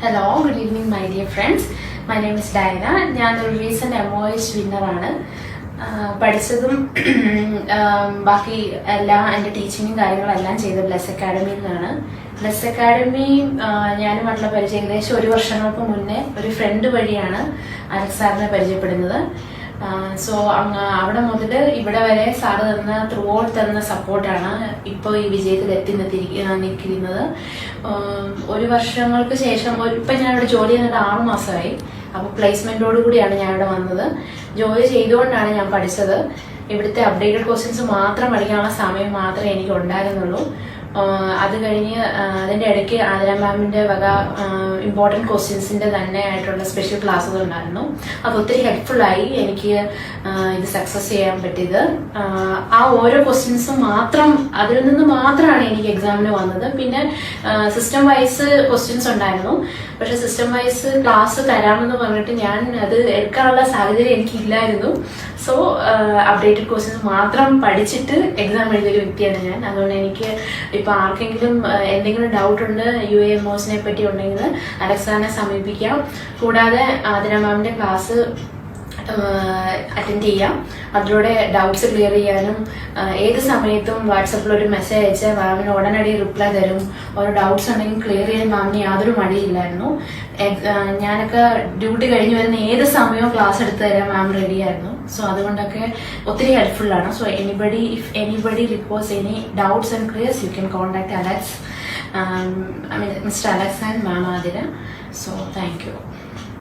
Hello, good evening, my dear friends. My name is Diana. ഞാൻ ഒരു recent MOH വിന്നറാണ്. പഠിച്ചതും ബാക്കി എല്ലാ എൻ്റെ ടീച്ചിങ്ങും കാര്യങ്ങളെല്ലാം ചെയ്തത് ബ്ലെസ് അക്കാഡമിയിൽ നിന്നാണ്. ബ്ലെസ് അക്കാഡമി ഞാനുമായിട്ടുള്ള പരിചയം ഏകദേശം 1 വർഷങ്ങൾക്ക് മുന്നേ ഒരു ഫ്രണ്ട് വഴിയാണ് അലക്സ് സാറിനെ പരിചയപ്പെടുന്നത്. സോ അവിടെ മുതൽ ഇവിടെ വരെ സാറ് തന്ന ത്രൂ ഔട്ട് തന്ന സപ്പോർട്ടാണ് ഇപ്പോൾ ഈ വിജയത്തിൽ നിൽക്കുന്നത്. 1 വർഷങ്ങൾക്ക് ശേഷം ഇപ്പം ഞാനിവിടെ ജോലി ചെയ്യുന്നത് 6 മാസമായി. അപ്പോൾ പ്ലേസ്മെന്റോട് കൂടിയാണ് ഞാൻ ഇവിടെ വന്നത്. ജോലി ചെയ്തുകൊണ്ടാണ് ഞാൻ പഠിച്ചത്. ഇവിടുത്തെ അപ്ഡേറ്റഡ് ക്വസ്റ്റ്യൻസ് മാത്രം പഠിക്കാനുള്ള സമയം മാത്രമേ എനിക്ക് ഉണ്ടായിരുന്നുള്ളൂ. അത് കഴിഞ്ഞ് അതിൻ്റെ ഇടയ്ക്ക് ആതിര മാമിൻ്റെ വക ഇമ്പോർട്ടൻറ്റ് ക്വസ്റ്റ്യൻസിൻ്റെ തന്നെ ആയിട്ടുള്ള സ്പെഷ്യൽ ക്ലാസ്സുകൾ ഉണ്ടായിരുന്നു. അത് ഒത്തിരി ഹെൽപ്ഫുള്ളായി എനിക്ക് ഇത് സക്സസ് ചെയ്യാൻ പറ്റിയത്. ആ ഓരോ ക്വസ്റ്റ്യൻസും മാത്രം അതിൽ നിന്ന് മാത്രമാണ് എനിക്ക് എക്സാമിന് വന്നത്. പിന്നെ സിസ്റ്റം വൈസ് ക്വസ്റ്റ്യൻസ് ഉണ്ടായിരുന്നു. പക്ഷെ സിസ്റ്റം വൈസ് ക്ലാസ് തരാമെന്ന് പറഞ്ഞിട്ട് ഞാൻ അത് എടുക്കാനുള്ള സാഹചര്യം എനിക്കില്ലായിരുന്നു. സോ അപ്ഡേറ്റഡ് ക്വസ്റ്റ്യൻസ് മാത്രം പഠിച്ചിട്ട് എക്സാം എഴുതിയൊരു വ്യക്തിയാണ് ഞാൻ. അതുകൊണ്ട് എനിക്ക് ഇപ്പം ആർക്കെങ്കിലും എന്തെങ്കിലും ഡൗട്ട് ഉണ്ട് UAMOSനെ പറ്റി ഉണ്ടെങ്കിൽ അലക്സാനെ സമീപിക്കാം. കൂടാതെ ആതിര മാമിൻ്റെ ക്ലാസ് അറ്റൻഡ് ചെയ്യാം. അതിലൂടെ ഡൗട്ട്സ് ക്ലിയർ ചെയ്യാനും ഏത് സമയത്തും വാട്സപ്പിൽ ഒരു മെസ്സേജ് അയച്ച് മാമിന് ഉടനടി റിപ്ലൈ തരും. ഓരോ ഡൗട്ട്സ് ഉണ്ടെങ്കിൽ ക്ലിയർ ചെയ്യാൻ മാമിന് യാതൊരു മടിയില്ലായിരുന്നു. ഞാനൊക്കെ ഡ്യൂട്ടി കഴിഞ്ഞ് വരുന്ന ഏത് സമയവും ക്ലാസ് എടുത്ത് തരാൻ മാം റെഡിയായിരുന്നു. സോ അതുകൊണ്ടൊക്കെ ഒത്തിരി ഹെൽപ്ഫുള്ളാണ്. So if anybody request any doubts and clears you can contact Alex, Mr. Alex and Ma'am Adira. So thank you.